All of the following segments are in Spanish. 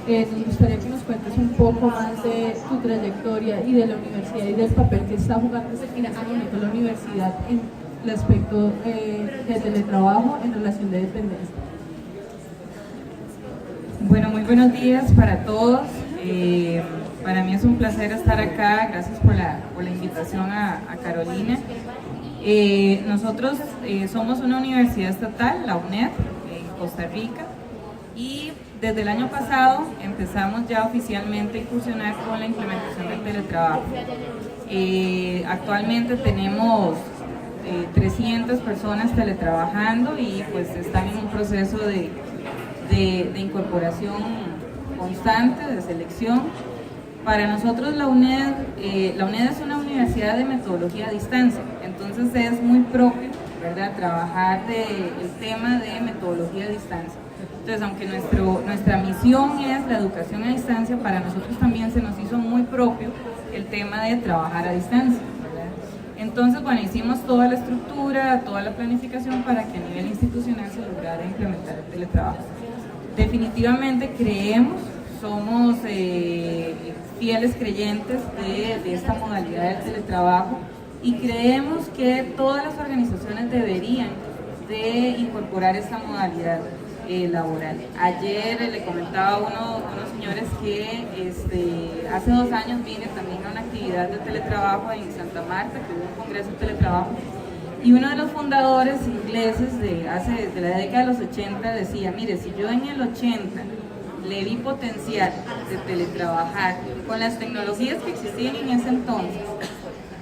Nos gustaría que nos cuentes un poco más de tu trayectoria y de la universidad y del papel que está jugando desde que inició la universidad en el aspecto de teletrabajo en relación de dependencia. Bueno, muy buenos días para todos. Para mí es un placer estar acá. Gracias por la invitación a Carolina. Nosotros somos una universidad estatal, la UNED, en Costa Rica, y desde el año pasado empezamos ya oficialmente a incursionar con la implementación del teletrabajo. Actualmente tenemos 300 personas teletrabajando y pues están en un proceso de incorporación constante, de selección. Para nosotros la UNED es una universidad de metodología a distancia, entonces es muy propio, ¿verdad?, trabajar el tema de metodología a distancia. Entonces, aunque nuestra misión es la educación a distancia, para nosotros también se nos hizo muy propio el tema de trabajar a distancia, ¿verdad? Entonces, bueno, hicimos toda la estructura, toda la planificación para que a nivel institucional se lograra implementar el teletrabajo. Definitivamente somos fieles creyentes de esta modalidad del teletrabajo y creemos que todas las organizaciones deberían de incorporar esta modalidad laboral. Ayer le comentaba a unos señores que hace 2 años vine también a una actividad de teletrabajo en Santa Marta, que hubo un congreso de teletrabajo, y uno de los fundadores ingleses de la década de los 80 decía, mire, si yo en el 80 le vi potencial de teletrabajar con las tecnologías que existían en ese entonces,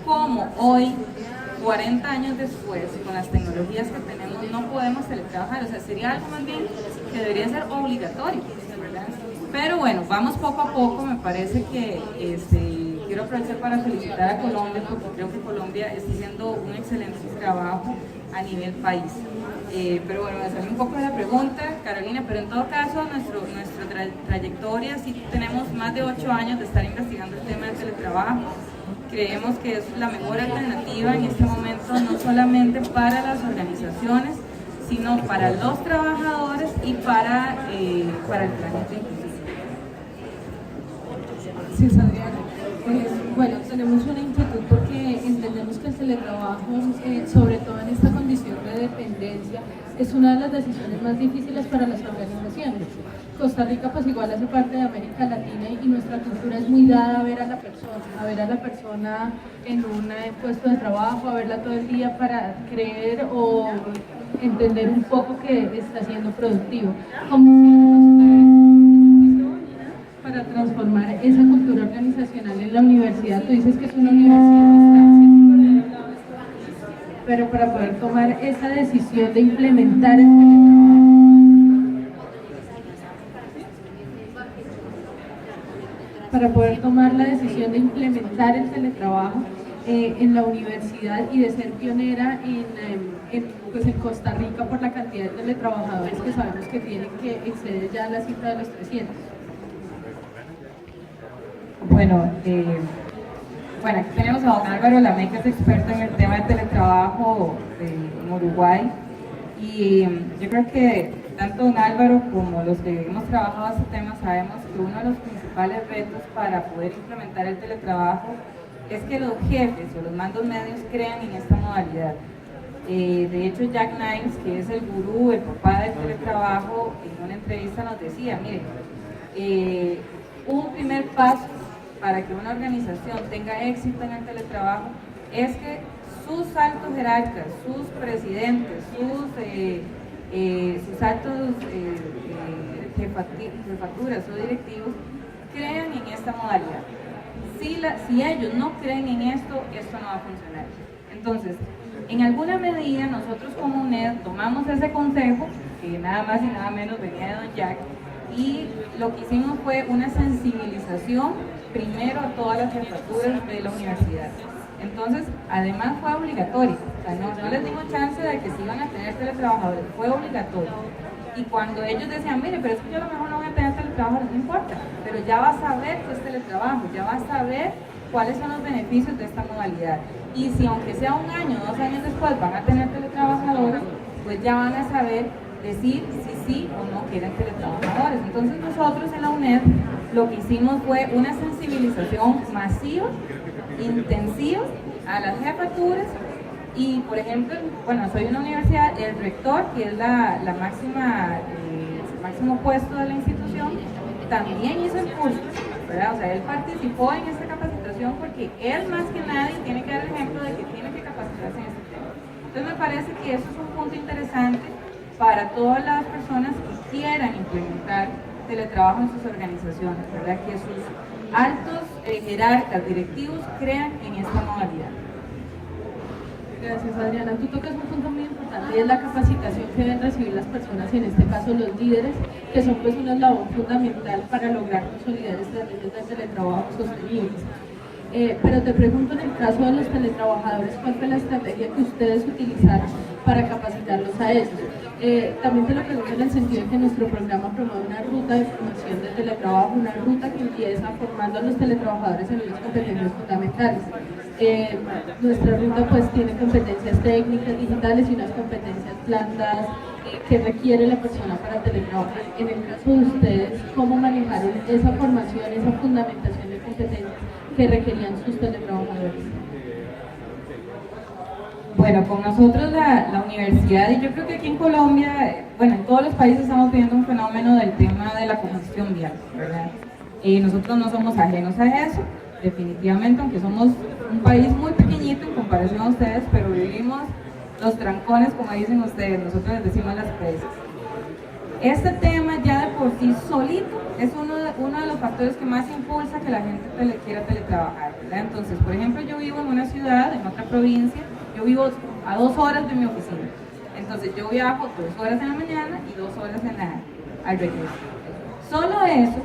como hoy, 40 años después, con las tecnologías que tenemos, no podemos teletrabajar? O sea, sería algo más bien que debería ser obligatorio, ¿verdad? Pero bueno, vamos poco a poco. Me parece que quiero aprovechar para felicitar a Colombia, porque creo que Colombia está haciendo un excelente trabajo a nivel país. Pero bueno, me salió un poco de la pregunta, Carolina, pero en todo caso nuestra trayectoria, sí tenemos más de 8 años de estar investigando el tema del teletrabajo. Creemos que es la mejor alternativa en este momento, no solamente para las organizaciones, sino para los trabajadores y para el planeta inclusive. Sí, Adriana. Bueno, tenemos una inquietud porque entendemos que el teletrabajo, sobre todo en esta condición de dependencia, es una de las decisiones más difíciles para las organizaciones. Costa Rica pues igual hace parte de América Latina y nuestra cultura es muy dada a ver a la persona en un puesto de trabajo, a verla todo el día para creer o entender un poco que está siendo productivo. Para transformar esa cultura organizacional en la universidad, tú dices que es una universidad de distancia, pero para poder tomar esa decisión de implementar el teletrabajo, en la universidad y de ser pionera en Costa Rica por la cantidad de teletrabajadores que sabemos que tienen, que excede ya la cifra de los 300. Bueno, aquí tenemos a don Álvaro Lamé, que es experto en el tema de teletrabajo en Uruguay, y yo creo que tanto don Álvaro como los que hemos trabajado este tema sabemos que uno de los principales retos para poder implementar el teletrabajo es que los jefes o los mandos medios crean en esta modalidad. De hecho, Jack Niles, que es el gurú, el papá del teletrabajo, en una entrevista nos decía, mire, un primer paso para que una organización tenga éxito en el teletrabajo es que sus altos jerarcas, sus presidentes, sus altos jefaturas o directivos crean en esta modalidad. Si ellos no creen en esto no va a funcionar. Entonces, en alguna medida nosotros como UNED tomamos ese consejo, que nada más y nada menos venía de don Jack, y lo que hicimos fue una sensibilización primero a todas las jefaturas de la universidad. Entonces, además fue obligatorio, o sea, no les dimos chance de que se iban a tener teletrabajadores, fue obligatorio. Y cuando ellos decían, mire, pero es que yo a lo mejor no voy a tener teletrabajadores, no importa, pero ya vas a ver qué es teletrabajo, ya vas a ver cuáles son los beneficios de esta modalidad. Y si aunque sea 1 año, 2 años después van a tener teletrabajadores, pues ya van a saber decir si sí o no que eran teletrabajadores. Entonces nosotros en la UNED lo que hicimos fue una sensibilización masiva, intensiva a las jefaturas y, por ejemplo, bueno, soy una universidad, el rector, que es la máxima, el máximo puesto de la institución, también hizo el curso, ¿verdad? O sea, él participó en esta capacitación porque él más que nadie tiene que dar el ejemplo de que tiene que capacitarse en este tema. Entonces me parece que eso es un punto interesante para todas las personas que quieran implementar teletrabajo en sus organizaciones, ¿verdad? Que sus altos jerarcas directivos crean en esta modalidad. Gracias, Adriana. Tú tocas un punto muy importante y es la capacitación que deben recibir las personas, en este caso los líderes, que son pues una labor fundamental para lograr consolidar estrategias de teletrabajo sostenibles. Pero te pregunto, en el caso de los teletrabajadores, ¿cuál fue la estrategia que ustedes utilizaron para capacitarlos a ellos? También te lo pregunto en el sentido de que nuestro programa promueve una ruta de formación de teletrabajo, una ruta que empieza formando a los teletrabajadores en unas competencias fundamentales. Nuestra ruta pues tiene competencias técnicas, digitales y unas competencias blandas que requiere la persona para teletrabajar. En el caso de ustedes, ¿cómo manejaron esa formación, esa fundamentación de competencias que requerían sus teletrabajadores? Bueno, con nosotros la universidad, y yo creo que aquí en Colombia, bueno, en todos los países estamos viendo un fenómeno del tema de la congestión vial, ¿verdad? Nosotros no somos ajenos a eso, definitivamente, aunque somos un país muy pequeñito en comparación a ustedes, pero vivimos los trancones, como dicen ustedes, nosotros les decimos las presas. Este tema ya de por sí solito es uno de los factores que más impulsa que la gente quiera teletrabajar, ¿verdad? Entonces, por ejemplo, yo vivo en una ciudad, en otra provincia, yo vivo a 2 horas de mi oficina, entonces yo viajo 2 horas en la mañana y 2 horas al regreso. Solo eso,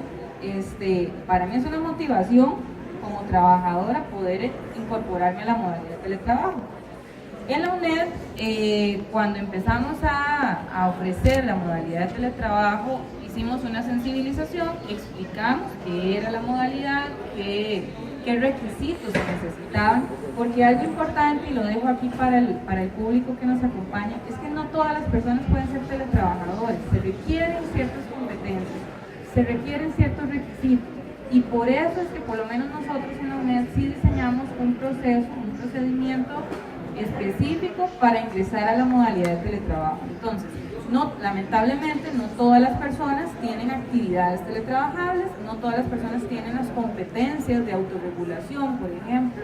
para mí es una motivación como trabajadora poder incorporarme a la modalidad de teletrabajo. En la UNED, cuando empezamos a ofrecer la modalidad de teletrabajo, hicimos una sensibilización, explicamos qué era la modalidad, qué requisitos se necesitaban, porque algo importante, y lo dejo aquí para el público que nos acompaña, es que no todas las personas pueden ser teletrabajadores, se requieren ciertas competencias, se requieren ciertos requisitos, y por eso es que por lo menos nosotros en la UNED sí diseñamos un procedimiento específico para ingresar a la modalidad de teletrabajo. Entonces, lamentablemente no todas las personas tienen actividades teletrabajables, no todas las personas tienen las competencias de autorregulación, por ejemplo,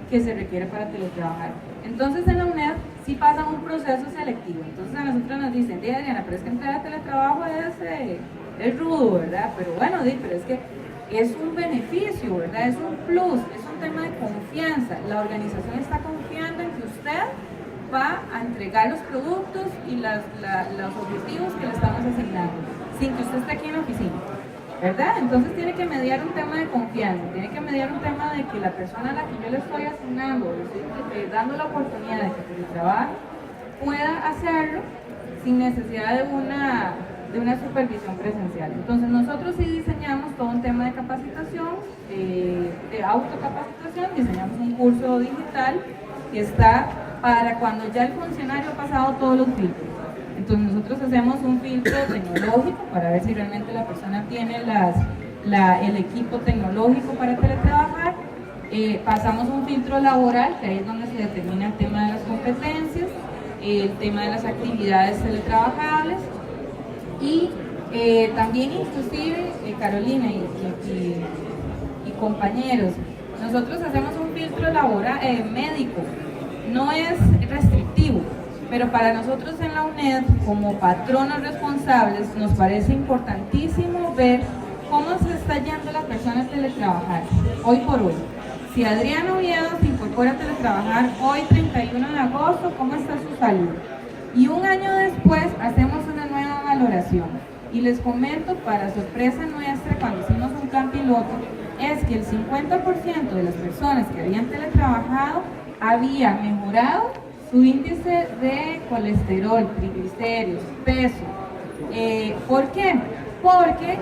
que se requiere para teletrabajar. Entonces en la UNED sí pasan un proceso selectivo. Entonces a nosotros nos dicen, Adriana, pero es que entrar a teletrabajo es rudo, ¿verdad? Pero bueno, pero es que es un beneficio, ¿verdad? Es un plus, es un tema de confianza. La organización está confiando en que usted va a entregar los productos y los objetivos que le estamos asignando, sin que usted esté aquí en la oficina, ¿verdad? Entonces tiene que mediar un tema de confianza, tiene que mediar un tema de que la persona a la que yo le estoy asignando, le estoy dando la oportunidad de que trabaje, pueda hacerlo sin necesidad de una supervisión presencial. Entonces nosotros sí diseñamos todo un tema de capacitación, de autocapacitación, diseñamos un curso digital que está para cuando ya el funcionario ha pasado todos los filtros. Entonces nosotros hacemos un filtro tecnológico para ver si realmente la persona tiene el equipo tecnológico para teletrabajar. Pasamos un filtro laboral, que ahí es donde se determina el tema de las competencias, el tema de las actividades teletrabajables y también inclusive Carolina y compañeros, nosotros hacemos un filtro laboral médico. No es restrictivo, pero para nosotros en la UNED, como patronos responsables, nos parece importantísimo ver cómo se está yendo la persona a teletrabajar, hoy por hoy. Si Adriana Oviedo se incorpora a teletrabajar hoy 31 de agosto, ¿cómo está su salud? Y un año después hacemos una nueva valoración. Y les comento, para sorpresa nuestra, cuando hicimos un plan piloto, es que el 50% de las personas que habían teletrabajado había mejorado su índice de colesterol, triglicéridos, peso. ¿Por qué? Porque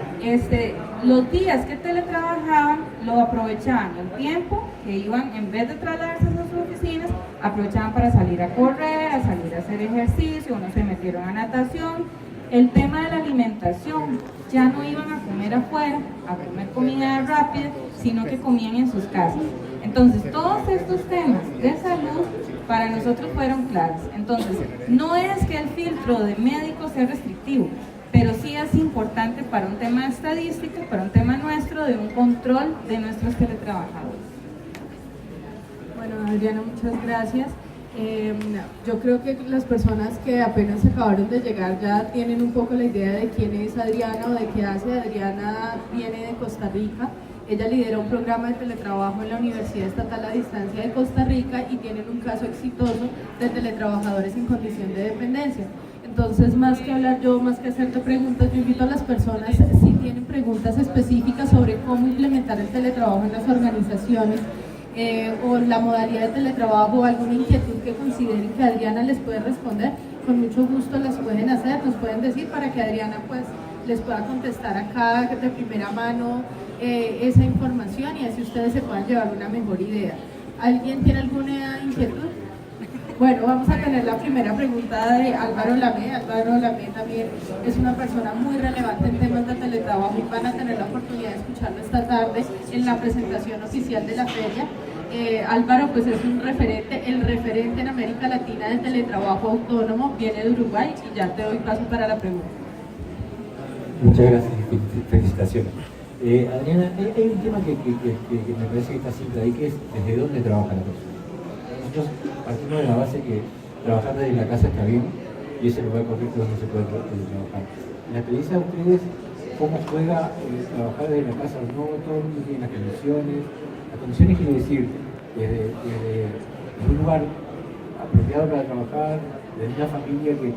los días que teletrabajaban lo aprovechaban el tiempo que iban, en vez de trasladarse a sus oficinas, aprovechaban para salir a correr, a salir a hacer ejercicio, unos se metieron a natación El tema de la alimentación, ya no iban a comer afuera, a comer comida rápida, sino que comían en sus casas. Entonces, todos estos temas de salud para nosotros fueron claros. Entonces, no es que el filtro de médicos sea restrictivo, pero sí es importante para un tema de estadística, para un tema nuestro de un control de nuestros teletrabajadores. Bueno, Adriana, muchas gracias. Yo creo que las personas que apenas acabaron de llegar ya tienen un poco la idea de quién es Adriana o de qué hace. Adriana viene de Costa Rica. Ella lidera un programa de teletrabajo en la Universidad Estatal a Distancia de Costa Rica y tienen un caso exitoso de teletrabajadores en condición de dependencia. Entonces, más que hablar yo, más que hacerte preguntas, yo invito a las personas, si tienen preguntas específicas sobre cómo implementar el teletrabajo en las organizaciones, o la modalidad de teletrabajo o alguna inquietud que consideren que Adriana les puede responder, con mucho gusto las pueden hacer, nos pueden decir para que Adriana pues les pueda contestar acá de primera mano esa información y así ustedes se puedan llevar una mejor idea. ¿Alguien tiene alguna inquietud? Bueno, vamos a tener la primera pregunta de Álvaro Lamé. Álvaro Lamé también es una persona muy relevante en temas de teletrabajo y van a tener la oportunidad de escucharlo esta tarde en la presentación oficial de la feria. Álvaro pues es un referente, el referente en América Latina de teletrabajo autónomo, viene de Uruguay y ya te doy paso para la pregunta. Muchas gracias y felicitaciones. Adriana, hay un tema que me parece que está siempre ahí, que es desde dónde trabaja la persona. Nosotros partimos de la base que trabajar desde la casa está bien y es el lugar correcto donde se puede trabajar. En la experiencia de ustedes, ¿cómo juega trabajar desde la casa o no? Todo el mundo tiene las condiciones. Las condiciones quiere decir desde un lugar apropiado para trabajar, desde una familia que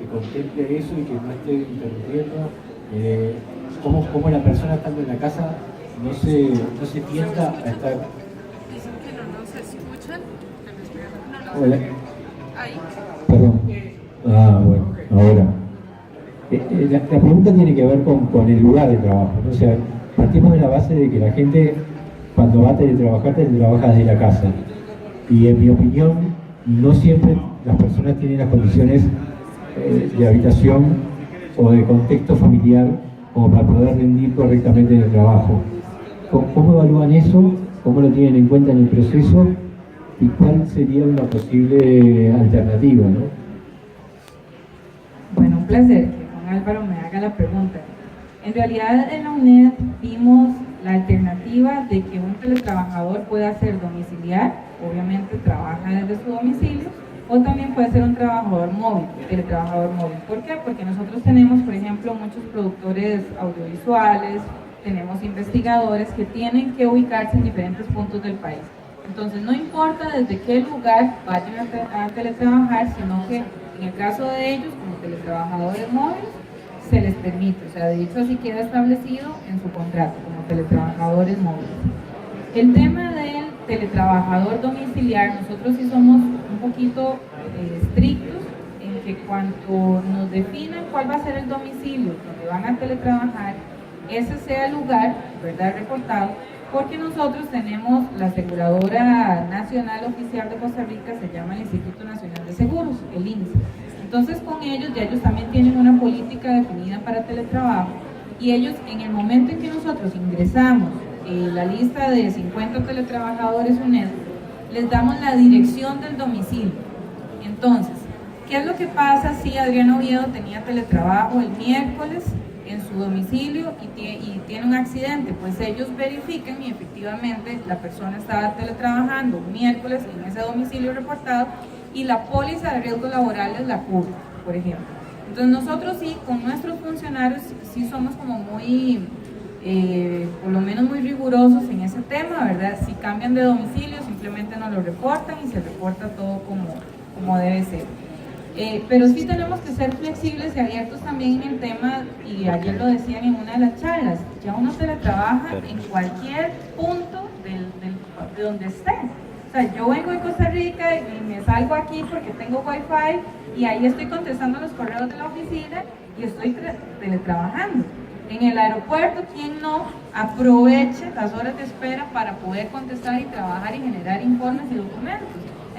contemple eso y que no esté interrumpiendo. Cómo la persona estando en la casa no se tienta a estar. Dicen que no nos escuchan. Hola. Ahí. Perdón. Bueno, ahora. La pregunta tiene que ver con el lugar de trabajo, ¿no? O sea, partimos de la base de que la gente cuando va a teletrabaja desde la casa. Y en mi opinión, no siempre las personas tienen las condiciones de habitación o de contexto familiar como para poder rendir correctamente en el trabajo. ¿Cómo evalúan eso? ¿Cómo lo tienen en cuenta en el proceso? ¿Y cuál sería una posible alternativa, ¿no? Bueno, un placer que don Álvaro me haga la pregunta. En realidad en la UNED vimos la alternativa de que un teletrabajador pueda ser domiciliar, obviamente trabaja desde su domicilio, o también puede ser un trabajador móvil, teletrabajador móvil. ¿Por qué? Porque nosotros tenemos, por ejemplo, muchos productores audiovisuales, tenemos investigadores que tienen que ubicarse en diferentes puntos del país. Entonces, no importa desde qué lugar vayan a teletrabajar, sino que en el caso de ellos, como teletrabajadores móviles, se les permite, o sea, de hecho así queda establecido en su contrato, como teletrabajadores móviles. El tema del teletrabajador domiciliar, nosotros sí somos un poquito estrictos en que cuando nos definan cuál va a ser el domicilio donde van a teletrabajar, ese sea el lugar, ¿verdad?, reportado, porque nosotros tenemos la aseguradora nacional oficial de Costa Rica, se llama el Instituto Nacional de Seguros, el INSE. Entonces con ellos, ya ellos también tienen una política definida para teletrabajo y ellos en el momento en que nosotros ingresamos la lista de 50 teletrabajadores UNED, les damos la dirección del domicilio. Entonces, ¿qué es lo que pasa si Adriana Oviedo tenía teletrabajo el miércoles en su domicilio y tiene un accidente? Pues ellos verifican y efectivamente la persona estaba teletrabajando un miércoles en ese domicilio reportado y la póliza de riesgos laborales la cubre, por ejemplo. Entonces nosotros sí, con nuestros funcionarios, sí somos como muy, por lo menos muy rigurosos en ese tema, ¿verdad? Si cambian de domicilio, simplemente nos lo reportan y se reporta todo como debe ser. Pero sí tenemos que ser flexibles y abiertos también en el tema, y ayer lo decían en una de las charlas, ya uno teletrabaja en cualquier punto de donde esté. O sea, yo vengo de Costa Rica y me salgo aquí porque tengo wifi y ahí estoy contestando los correos de la oficina y estoy teletrabajando. En el aeropuerto, ¿quién no aproveche las horas de espera para poder contestar y trabajar y generar informes y documentos?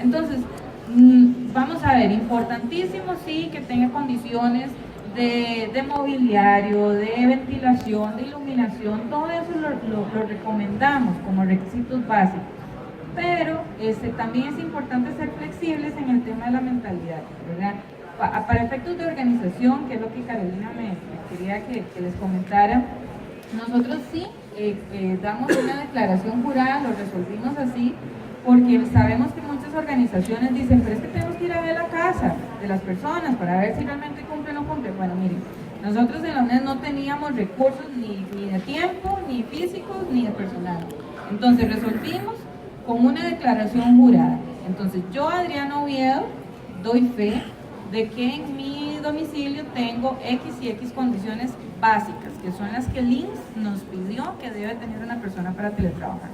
Entonces, Vamos a ver, importantísimo sí que tenga condiciones de mobiliario, de ventilación, de iluminación, todo eso lo recomendamos como requisitos básicos. Pero también es importante ser flexibles en el tema de la mentalidad, ¿verdad? Para efectos de organización, que es lo que Carolina me quería que les comentara, nosotros sí damos una declaración jurada, lo resolvimos así, porque sabemos que muchas organizaciones dicen, pero es que tenemos que ir a ver la casa de las personas para ver si realmente cumple o no cumple. Bueno, miren, nosotros en la UNED no teníamos recursos ni de tiempo, ni físicos, ni de personal. Entonces resolvimos con una declaración jurada. Entonces yo, Adriana Oviedo, doy fe de que en mi domicilio tengo X y X condiciones básicas, que son las que el INSS nos pidió que debe tener una persona para teletrabajar.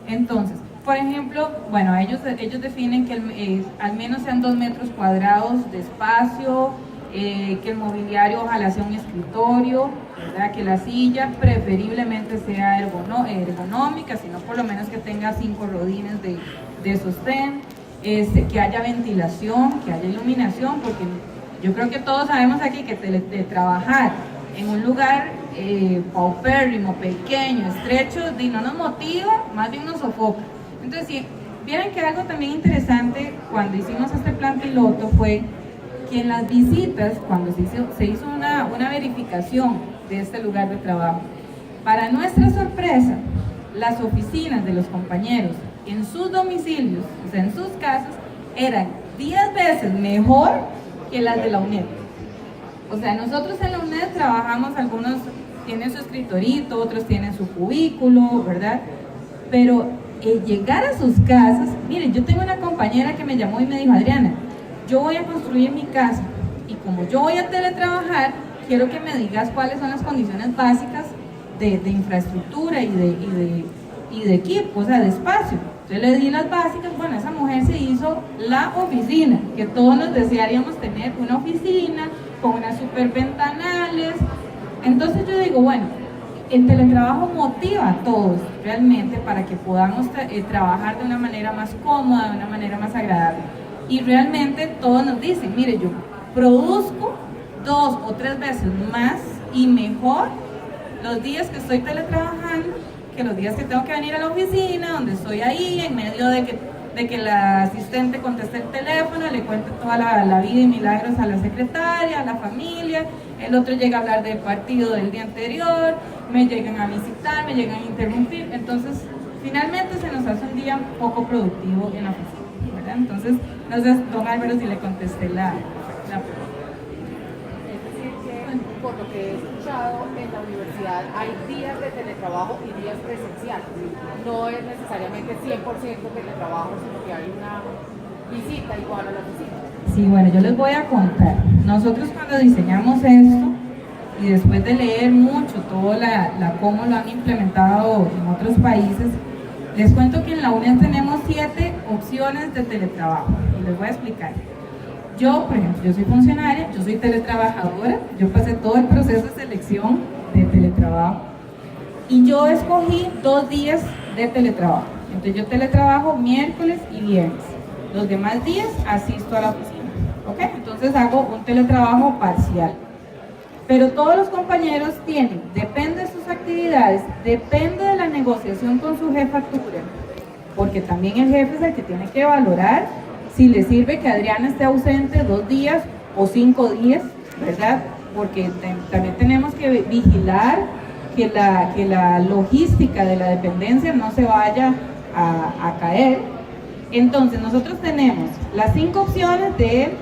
Entonces, por ejemplo, bueno, ellos definen que al menos sean 2 metros cuadrados de espacio, que el mobiliario ojalá sea un escritorio, ¿verdad? Que la silla preferiblemente sea ergonómica, sino por lo menos que tenga 5 rodines de sostén, que haya ventilación, que haya iluminación, porque yo creo que todos sabemos aquí que trabajar en un lugar paupérrimo, pequeño, estrecho, no nos motiva, más bien nos sofoca. Entonces, si vieron que algo también interesante cuando hicimos este plan piloto fue que en las visitas, cuando se hizo una verificación de este lugar de trabajo, para nuestra sorpresa, las oficinas de los compañeros en sus domicilios, o sea, en sus casas, eran 10 veces mejor que las de la UNED. O sea, nosotros en la UNED trabajamos, algunos tienen su escritorito, otros tienen su cubículo, ¿verdad? Pero llegar a sus casas, miren, yo tengo una compañera que me llamó y me dijo, Adriana, yo voy a construir mi casa y como yo voy a teletrabajar, quiero que me digas cuáles son las condiciones básicas de infraestructura y de equipo, o sea, de espacio. Entonces le di las básicas. Bueno, esa mujer se hizo la oficina, que todos nos desearíamos tener una oficina con unas super ventanales. Entonces yo digo, bueno, el teletrabajo motiva a todos realmente para que podamos trabajar de una manera más cómoda, de una manera más agradable. Y realmente todos nos dicen, mire, yo produzco 2 o 3 veces más y mejor los días que estoy teletrabajando que los días que tengo que venir a la oficina, donde estoy ahí en medio de que la asistente conteste el teléfono, le cuente toda la vida y milagros a la secretaria, a la familia, el otro llega a hablar del partido del día anterior, me llegan a visitar, me llegan a interrumpir. Entonces finalmente se nos hace un día poco productivo en la oficina, ¿verdad? Entonces, no sé, don Álvaro, si le contesté la pregunta. Por lo que he escuchado, en la universidad hay días de teletrabajo y días presencial. No es necesariamente 100% teletrabajo, sino que hay una visita igual a la oficina. Sí, bueno, yo les voy a contar. Nosotros cuando diseñamos esto, y después de leer mucho todo cómo lo han implementado en otros países, les cuento que en la UNED tenemos 7 opciones de teletrabajo. Y les voy a explicar. Yo, por ejemplo, yo soy funcionaria, yo soy teletrabajadora, yo pasé todo el proceso de selección de teletrabajo y yo escogí 2 días de teletrabajo. Entonces yo teletrabajo miércoles y viernes. Los demás días asisto a la oficina, ¿ok? Entonces hago un teletrabajo parcial. Pero todos los compañeros tienen, depende de sus actividades, depende de la negociación con su jefatura, porque también el jefe es el que tiene que valorar si le sirve que Adriana esté ausente 2 días o 5 días, ¿verdad? Porque también tenemos que vigilar que la logística de la dependencia no se vaya a caer. Entonces nosotros tenemos las 5 opciones de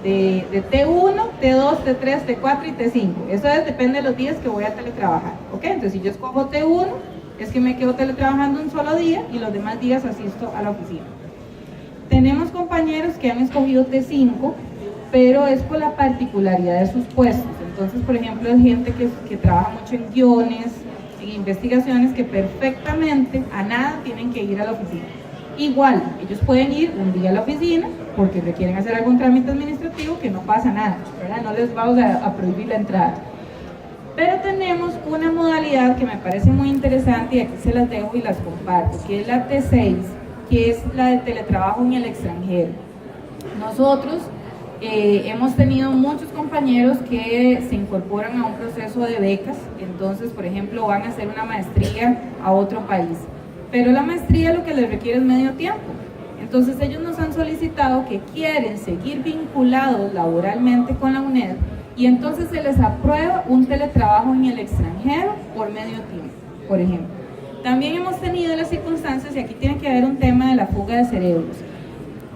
T1, T2, T3, T4 y T5. Eso depende de los días que voy a teletrabajar, ¿ok? Entonces si yo escojo T1, es que me quedo teletrabajando un solo día y los demás días asisto a la oficina. Tenemos compañeros que han escogido T5, pero es por la particularidad de sus puestos. Entonces, por ejemplo, hay gente que trabaja mucho en guiones, en investigaciones, que perfectamente a nada tienen que ir a la oficina. Igual, ellos pueden ir un día a la oficina porque requieren hacer algún trámite administrativo, que no pasa nada, ¿verdad? No les vamos a prohibir la entrada. Pero tenemos una modalidad que me parece muy interesante y aquí se las dejo y las comparto, que es la T6, que es la de teletrabajo en el extranjero. Nosotros hemos tenido muchos compañeros que se incorporan a un proceso de becas, entonces, por ejemplo, van a hacer una maestría a otro país, pero la maestría lo que les requiere es medio tiempo. Entonces ellos nos han solicitado que quieren seguir vinculados laboralmente con la UNED y entonces se les aprueba un teletrabajo en el extranjero por medio tiempo, por ejemplo. También hemos tenido las circunstancias, y aquí tiene que haber un tema de la fuga de cerebros.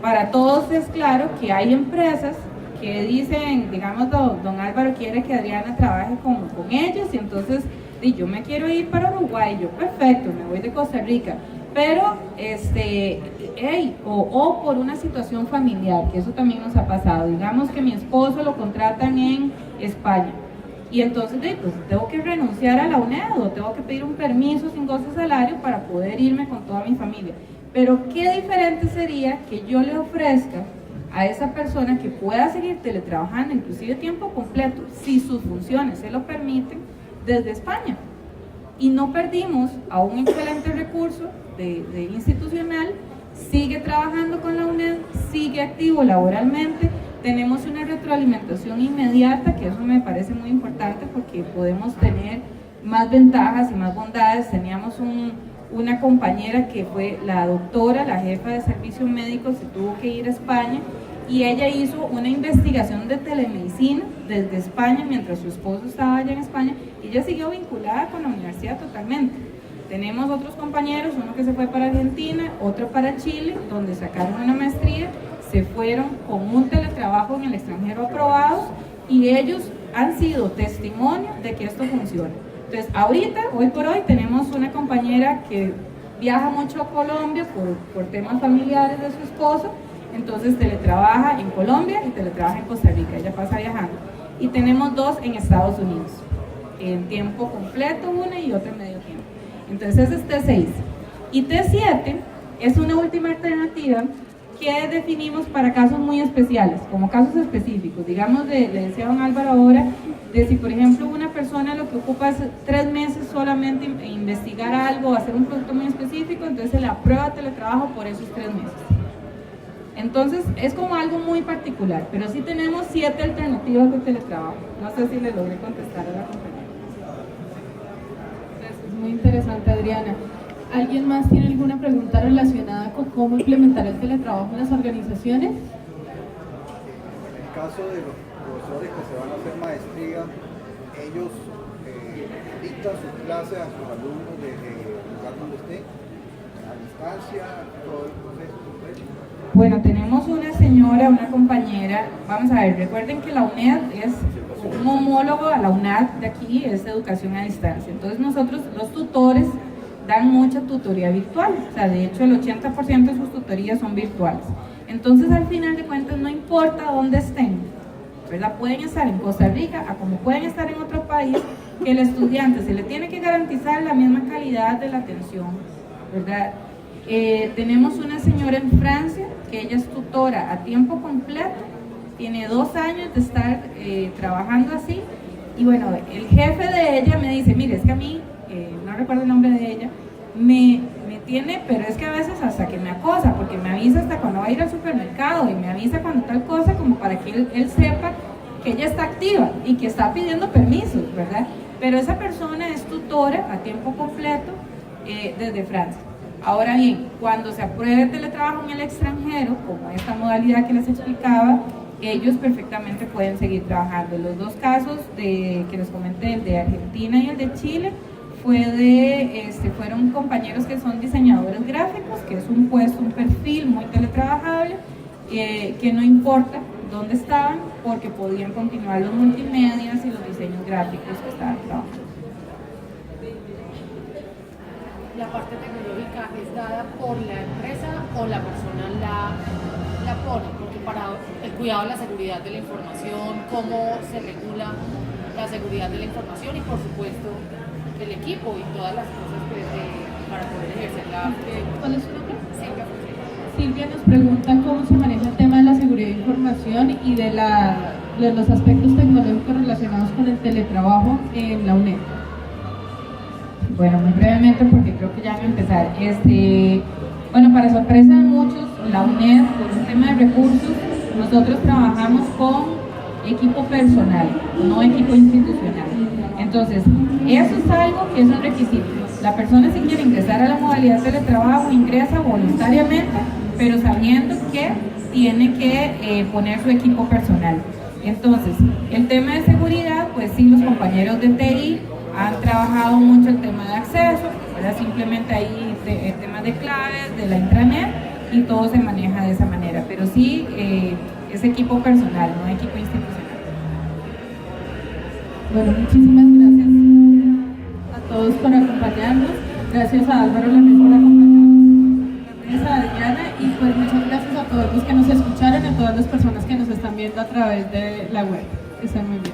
Para todos es claro que hay empresas que dicen, digamos, don Álvaro quiere que Adriana trabaje con ellos y entonces yo me quiero ir para Uruguay, yo perfecto, me voy de Costa Rica, pero o por una situación familiar, que eso también nos ha pasado, digamos que mi esposo lo contratan en España y entonces pues tengo que renunciar a la UNED o tengo que pedir un permiso sin goce de salario para poder irme con toda mi familia. Pero qué diferente sería que yo le ofrezca a esa persona que pueda seguir teletrabajando, inclusive tiempo completo, si sus funciones se lo permiten, desde España. Y no perdimos a un excelente recurso de institucional, sigue trabajando con la UNED, sigue activo laboralmente, tenemos una retroalimentación inmediata, que eso me parece muy importante porque podemos tener más ventajas y más bondades. Teníamos una compañera que fue la doctora, la jefa de servicios médicos, se tuvo que ir a España y ella hizo una investigación de telemedicina desde España mientras su esposo estaba allá en España y ella siguió vinculada con la universidad totalmente. Tenemos otros compañeros, uno que se fue para Argentina, otro para Chile, donde sacaron una maestría, se fueron con un teletrabajo en el extranjero aprobado y ellos han sido testimonio de que esto funciona. Entonces, ahorita, hoy por hoy, tenemos una compañera que viaja mucho a Colombia por temas familiares de su esposo, entonces teletrabaja en Colombia y teletrabaja en Costa Rica, ella pasa viajando. Y tenemos dos en Estados Unidos, en tiempo completo una y otra en medio tiempo. Entonces, ese es T6. Y T7 es una última alternativa que definimos para casos muy especiales, como casos específicos. Digamos, le decía a don Álvaro ahora, de si por ejemplo una persona lo que ocupa es 3 meses solamente investigar algo, hacer un producto muy específico, entonces se le aprueba teletrabajo por esos 3 meses. Entonces es como algo muy particular, pero sí tenemos 7 alternativas de teletrabajo. No sé si le logré contestar a la compañera. Es muy interesante, Adriana. ¿Alguien más tiene alguna pregunta relacionada con cómo implementar el teletrabajo en las organizaciones? En el caso de los profesores que se van a hacer maestría, ellos dictan sus clases a sus alumnos desde el lugar donde estén, a distancia, todo el proceso completo. Bueno, tenemos una señora, una compañera, vamos a ver, recuerden que la UNED es un homólogo a la UNAD de aquí, es educación a distancia. Entonces nosotros, los tutores, dan mucha tutoría virtual, o sea, de hecho el 80% de sus tutorías son virtuales. Entonces al final de cuentas no importa dónde estén, ¿verdad? Pueden estar en Costa Rica, como pueden estar en otro país, que el estudiante se le tiene que garantizar la misma calidad de la atención, ¿verdad? Tenemos una señora en Francia, que ella es tutora a tiempo completo, tiene 2 años de estar trabajando así, y bueno, el jefe de ella me dice, mire, es que a mí, no recuerdo el nombre de ella, me tiene, pero es que a veces hasta que me acosa, porque me avisa hasta cuando va a ir al supermercado y me avisa cuando tal cosa, como para que él sepa que ella está activa y que está pidiendo permisos, ¿verdad? Pero esa persona es tutora a tiempo completo desde Francia. Ahora bien, cuando se apruebe el teletrabajo en el extranjero, como esta modalidad que les explicaba, ellos perfectamente pueden seguir trabajando. Los 2 casos que les comenté, el de Argentina y el de Chile, fueron compañeros que son diseñadores gráficos, que es un puesto, un perfil muy teletrabajable, que no importa dónde estaban, porque podían continuar los multimedias y los diseños gráficos que estaban trabajando. ¿La parte tecnológica es dada por la empresa o la persona la pone? Porque para el cuidado de la seguridad de la información, cómo se regula la seguridad de la información y por supuesto el equipo y todas las cosas para poder ejercerla. ¿Cuál es su nombre? Silvia. Silvia nos pregunta cómo se maneja el tema de la seguridad de información y de los aspectos tecnológicos relacionados con el teletrabajo en la UNED. Bueno, muy brevemente porque creo que ya van a empezar. Bueno, para sorpresa de muchos, la UNED, por un tema de recursos, Nosotros trabajamos con equipo personal, no equipo institucional. Entonces, eso es algo que es un requisito. La persona, si quiere ingresar a la modalidad de teletrabajo, ingresa voluntariamente, pero sabiendo que tiene que poner su equipo personal. Entonces, el tema de seguridad, pues sí, los compañeros de TI han trabajado mucho el tema de acceso, ¿verdad? Simplemente ahí el tema de claves, de la intranet, y todo se maneja de esa manera, pero sí es equipo personal, no equipo institucional. Bueno, muchísimas gracias a todos por acompañarnos. Gracias a Álvaro Lamé por acompañarnos, a Diana, y pues muchas gracias a todos los que nos escucharon y a todas las personas que nos están viendo a través de la web. Que estén muy bien.